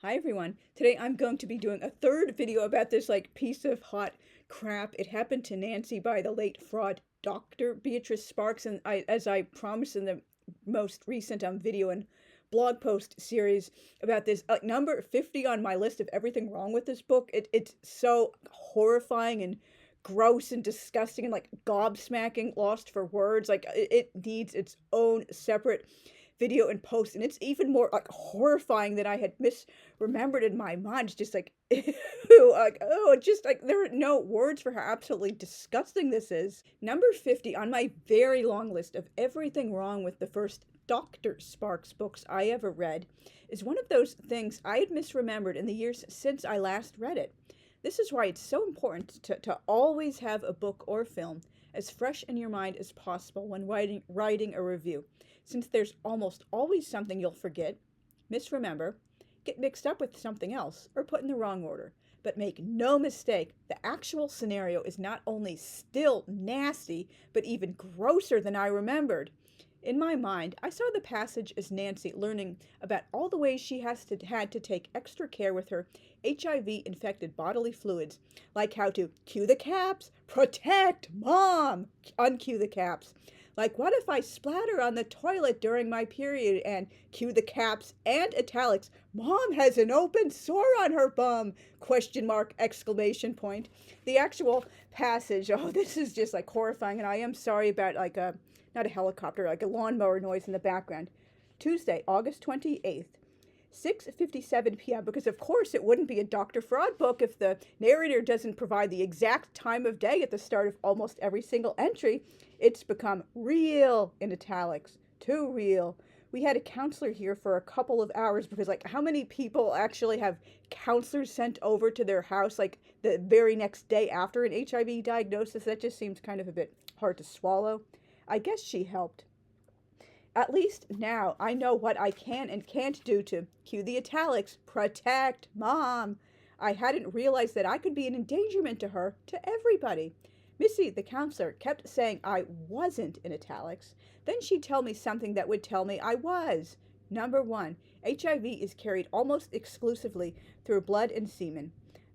Hi everyone. Today I'm going to be doing a third video about this piece of hot crap. It happened to Nancy by the late fraud Dr. Beatrice Sparks, and as I promised in the most recent video and blog post series about this, number 50 on my list of everything wrong with this book. It's so horrifying and gross and disgusting and gobsmacking, lost for words. It needs its own separate video and post, and it's even more horrifying than I had misremembered in my mind. It's just ew, just there are no words for how absolutely disgusting this is. Number 50 on my very long list of everything wrong with the first Dr. Sparks books I ever read is one of those things I had misremembered in the years since I last read it. This is why it's so important to always have a book or film as fresh in your mind as possible when writing a review, since there's almost always something you'll forget, misremember, get mixed up with something else, or put in the wrong order. But make no mistake, the actual scenario is not only still nasty, but even grosser than I remembered. In my mind, I saw the passage as Nancy learning about all the ways she had to take extra care with her HIV-infected bodily fluids, like how to cue the caps, protect mom, uncue the caps. Like, what if I splatter on the toilet during my period, and cue the caps and italics, mom has an open sore on her bum, question mark, exclamation point. The actual passage, oh, this is just horrifying, and I am sorry about not a helicopter, a lawnmower noise in the background. Tuesday, August 28th. 6:57 p.m. because of course it wouldn't be a Dr. Fraud book if the narrator doesn't provide the exact time of day at the start of almost every single entry. It's become real in italics. Too real. We had a counselor here for a couple of hours because how many people actually have counselors sent over to their house the very next day after an HIV diagnosis? That just seems kind of a bit hard to swallow. I guess she helped. At least now I know what I can and can't do to, cue the italics, protect mom. I hadn't realized that I could be an endangerment to her, to everybody. Missy, the counselor, kept saying I wasn't in italics. Then she'd tell me something that would tell me I was. Number 1, HIV is carried almost exclusively through blood and semen.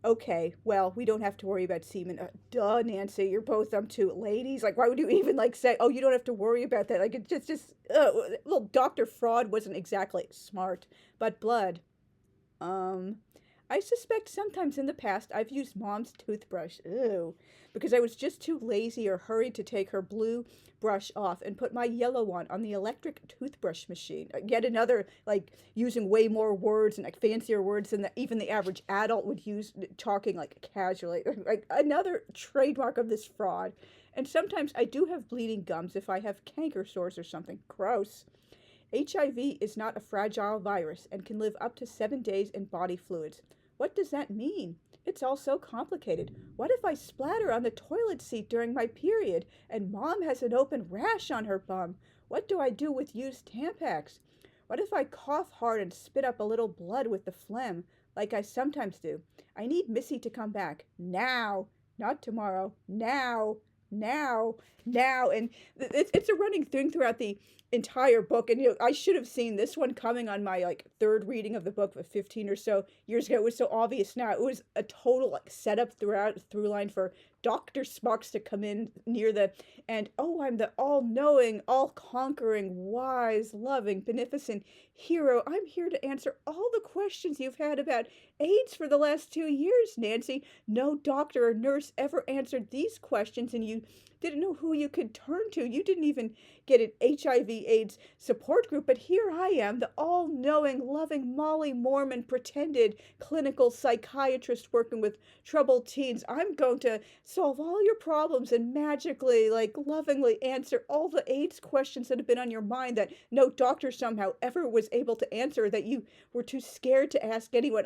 Okay, well, we don't have to worry about semen. Duh, Nancy, you're both two ladies. Why would you even say, oh, you don't have to worry about that? It's just, well, Dr. Fraud wasn't exactly smart, but blood. I suspect sometimes in the past I've used mom's toothbrush, because I was just too lazy or hurried to take her blue brush off and put my yellow one on the electric toothbrush machine. Yet another, using way more words and fancier words than even the average adult would use, talking casually. Another trademark of this fraud. And sometimes I do have bleeding gums if I have canker sores or something. Gross. HIV is not a fragile virus and can live up to 7 days in body fluids. What does that mean? It's all so complicated. What if I splatter on the toilet seat during my period and mom has an open rash on her bum? What do I do with used Tampax? What if I cough hard and spit up a little blood with the phlegm, like I sometimes do? I need Missy to come back. Now. Not tomorrow. Now. Now. And it's a running thing throughout the entire book, and I should have seen this one coming on my third reading of the book 15 or so years ago. It was so obvious now. It was a total setup through line for Dr. Sparks to come in near the and oh, I'm the all-knowing, all-conquering, wise, loving, beneficent hero. I'm here to answer all the questions you've had about AIDS for the last 2 years, Nancy. No doctor or nurse ever answered these questions, and you didn't know who you could turn to. You didn't even get an HIV/AIDS support group, but here I am, the all-knowing, loving Molly Mormon pretended clinical psychiatrist working with troubled teens. I'm going to solve all your problems and magically, lovingly answer all the AIDS questions that have been on your mind that no doctor somehow ever was able to answer, that you were too scared to ask anyone.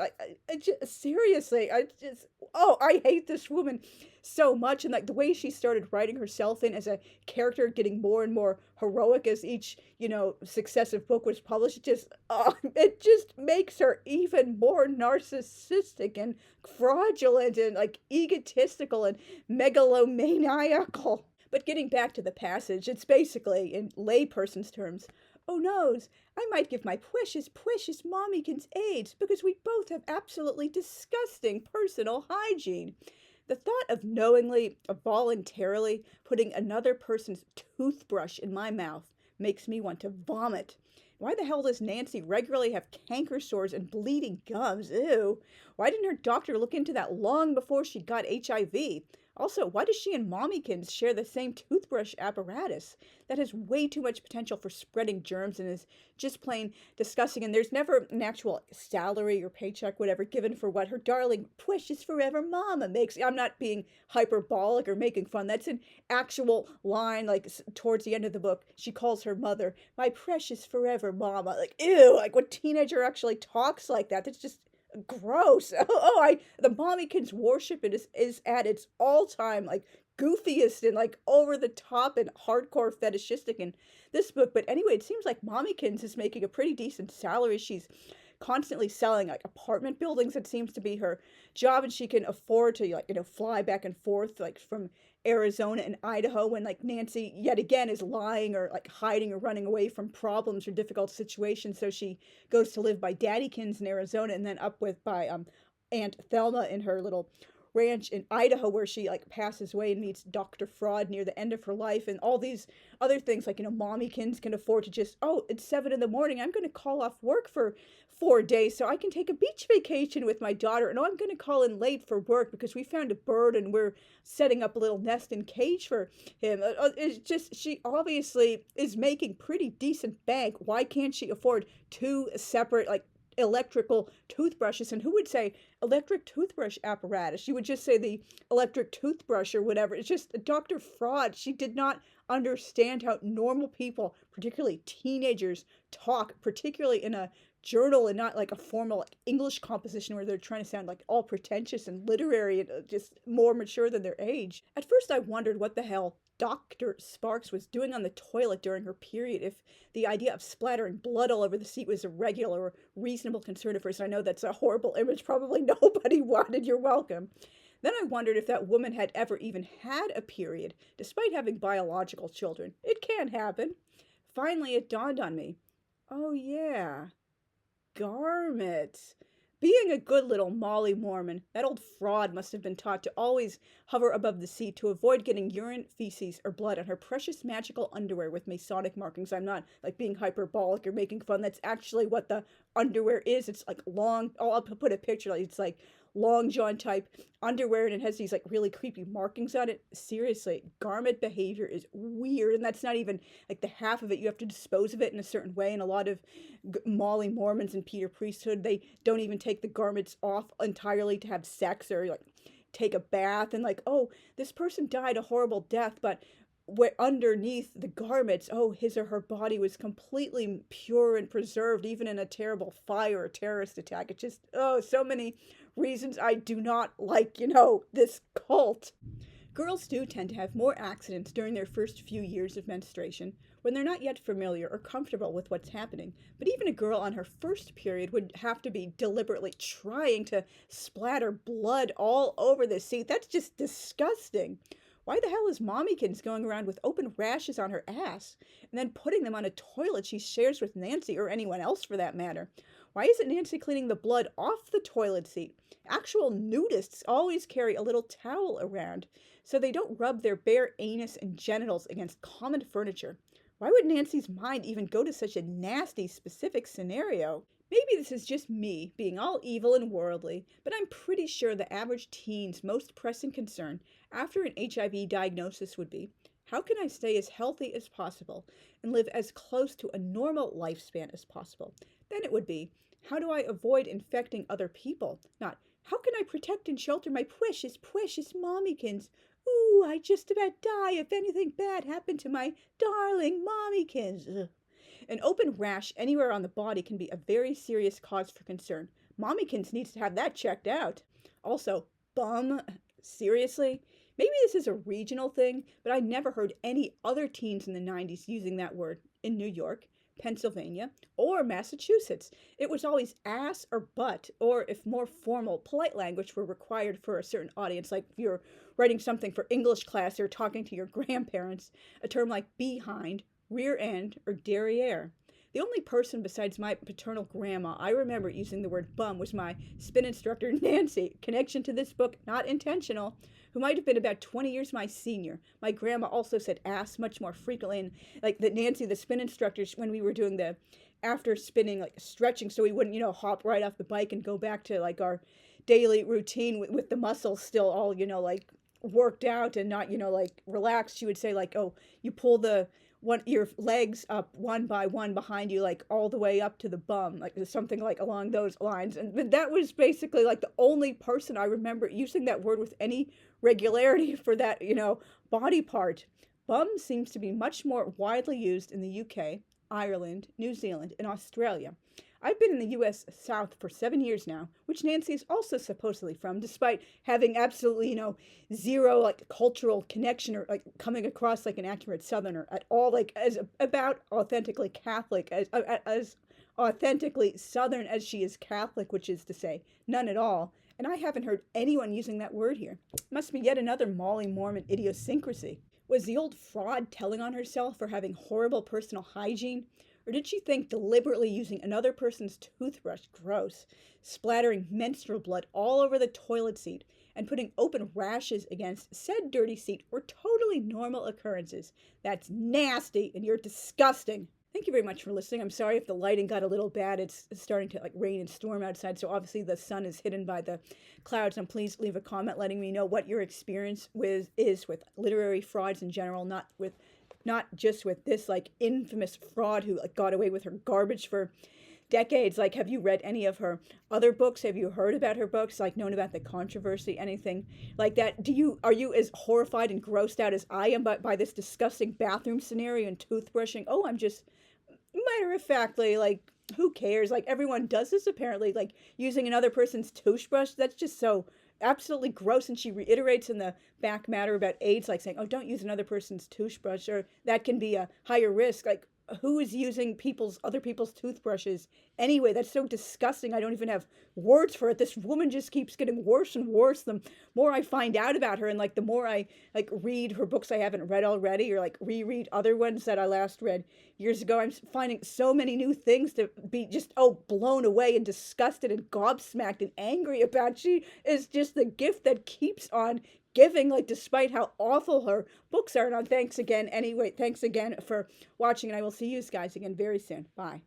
Seriously, I hate this woman so much. And the way she started writing herself in as a character, getting more and more heroic as each successive book was published, it just makes her even more narcissistic and fraudulent and egotistical and megalomaniacal. But getting back to the passage, it's basically, in layperson's terms, Oh noes, I might give my precious Mommykins AIDS because we both have absolutely disgusting personal hygiene. The thought of knowingly, voluntarily putting another person's toothbrush in my mouth makes me want to vomit. Why the hell does Nancy regularly have canker sores and bleeding gums? Ew. Why didn't her doctor look into that long before she got HIV? Also, why does she and Mommykins share the same toothbrush apparatus? That has way too much potential for spreading germs and is just plain disgusting. And there's never an actual salary or paycheck, whatever, given for what her darling, precious forever mama makes. I'm not being hyperbolic or making fun. That's an actual line, like towards the end of the book. She calls her mother, my precious forever mama. Like, ew, like what teenager actually talks like that? That's just gross. The Mommykins worship is at its all-time like goofiest and like over the top and hardcore fetishistic in this book. But anyway, it seems like Mommykins is making a pretty decent salary. She's constantly selling like apartment buildings. It seems to be her job, and she can afford to like fly back and forth like from Arizona and Idaho when like Nancy yet again is lying or like hiding or running away from problems or difficult situations. So she goes to live by Daddykins in Arizona and then up with by Aunt Thelma in her little ranch in Idaho where she like passes away and meets Dr. Fraud near the end of her life, and all these other things like Mommykins can afford to just, oh, it's 7 a.m, I'm going to call off work for 4 days so I can take a beach vacation with my daughter, and I'm going to call in late for work because we found a bird and we're setting up a little nest and cage for him. It's just, she obviously is making pretty decent bank. Why can't she afford 2 separate like electrical toothbrushes? And who would say electric toothbrush apparatus? You would just say the electric toothbrush or whatever. It's just Dr. Fraud. She did not understand how normal people, particularly teenagers, talk, particularly in a journal and not like a formal like English composition where they're trying to sound like all pretentious and literary and just more mature than their age. At first I wondered what the hell Dr. Sparks was doing on the toilet during her period, if the idea of splattering blood all over the seat was a regular or reasonable concern of hers. I know that's a horrible image, probably nobody wanted. You're welcome. Then I wondered if that woman had ever even had a period, despite having biological children. It can happen. Finally, it dawned on me. Oh yeah, garments. Being a good little Molly Mormon, that old fraud must have been taught to always hover above the seat to avoid getting urine, feces, or blood on her precious magical underwear with Masonic markings. I'm not like being hyperbolic or making fun. That's actually what the underwear is. It's like long, I'll put a picture, like it's like long john type underwear, and it has these like really creepy markings on it. Seriously, garment behavior is weird, and that's not even like the half of it. You have to dispose of it in a certain way, and a lot of Molly Mormons and Peter Priesthood, they don't even take the garments off entirely to have sex or like take a bath, and like, oh, this person died a horrible death, but underneath the garments, oh, his or her body was completely pure and preserved even in a terrible fire or terrorist attack. It's just, oh, so many reasons I do not like, this cult. Girls do tend to have more accidents during their first few years of menstruation when they're not yet familiar or comfortable with what's happening. But even a girl on her first period would have to be deliberately trying to splatter blood all over the seat. That's just disgusting. Why the hell is Mommykins going around with open rashes on her ass and then putting them on a toilet she shares with Nancy, or anyone else for that matter? Why isn't Nancy cleaning the blood off the toilet seat? Actual nudists always carry a little towel around so they don't rub their bare anus and genitals against common furniture. Why would Nancy's mind even go to such a nasty, specific scenario? Maybe this is just me being all evil and worldly, but I'm pretty sure the average teen's most pressing concern after an HIV diagnosis would be, how can I stay as healthy as possible and live as close to a normal lifespan as possible? Then it would be, how do I avoid infecting other people? Not, how can I protect and shelter my precious Mommykins? Ooh, I just about die if anything bad happened to my darling Mommykins. Ugh. An open rash anywhere on the body can be a very serious cause for concern. Mommykins needs to have that checked out. Also, bum. Seriously? Maybe this is a regional thing, but I never heard any other teens in the 90s using that word in New York, Pennsylvania, or Massachusetts. It was always ass or butt, or if more formal, polite language were required for a certain audience, like if you're writing something for English class or talking to your grandparents, a term like behind, rear end, or derriere. The only person besides my paternal grandma I remember using the word bum was my spin instructor, Nancy. Connection to this book, not intentional, who might have been about 20 years my senior. My grandma also said ass much more frequently. And like the Nancy, the spin instructor, when we were doing the after spinning, like stretching, so we wouldn't, hop right off the bike and go back to like our daily routine with the muscles still all, like worked out and not, like relaxed. She would say like, oh, you pull your legs up one by one behind you, like all the way up to the bum, like something like along those lines. And that was basically like the only person I remember using that word with any regularity for that, body part. Bum seems to be much more widely used in the UK, Ireland, New Zealand, and Australia. I've been in the U.S. South for 7 years now, which Nancy is also supposedly from, despite having absolutely, zero like cultural connection or like coming across like an accurate Southerner at all, like as about authentically Catholic, as authentically Southern as she is Catholic, which is to say none at all. And I haven't heard anyone using that word here. Must be yet another Molly Mormon idiosyncrasy. Was the old fraud telling on herself for having horrible personal hygiene? Or did she think deliberately using another person's toothbrush gross, splattering menstrual blood all over the toilet seat, and putting open rashes against said dirty seat were totally normal occurrences? That's nasty, and you're disgusting. Thank you very much for listening. I'm sorry if the lighting got a little bad. It's starting to like rain and storm outside, so obviously the sun is hidden by the clouds. And please leave a comment letting me know what your experience is with literary frauds in general, not just with this like infamous fraud who like got away with her garbage for decades. Like, have you read any of her other books? Have you heard about her books? Like, known about the controversy, anything like that? Are you as horrified and grossed out as I am by this disgusting bathroom scenario and toothbrushing? Oh, I'm just matter of factly like, who cares? Like, everyone does this apparently, like using another person's toothbrush. That's just so absolutely gross. And she reiterates in the back matter about AIDS, like saying, oh, don't use another person's toothbrush, or that can be a higher risk. Like, who is using other people's toothbrushes anyway? That's so disgusting. I don't even have words for it. This woman just keeps getting worse and worse the more I find out about her, and like the more I like read her books I haven't read already, or like reread other ones that I last read years ago. I'm finding so many new things to be just blown away and disgusted and gobsmacked and angry about. She is just the gift that keeps on giving, like, despite how awful her books are. And thanks again for watching, and I will see you guys again very soon. Bye.